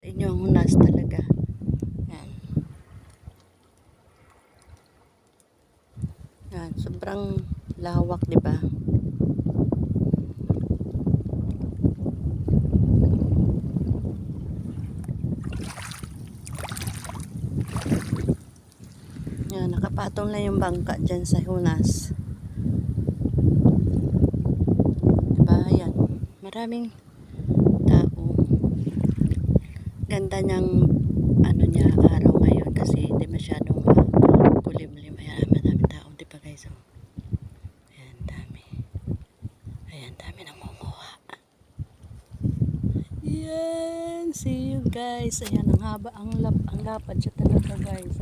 Inyo ang hunas talaga. Yan. Yan, sobrang lawak, 'di ba? Yan, nakapatong na yung bangka diyan sa hunas. Diba? Yan. Maraming tao. Ganda niyang araw ngayon kasi hindi masyadong kulimlim. Ayan, madaming tao, di ba guys? Ayan, dami. Ayan, dami nangunguha. Ayan, see you guys. Ayan, ang lapad siya talaga guys.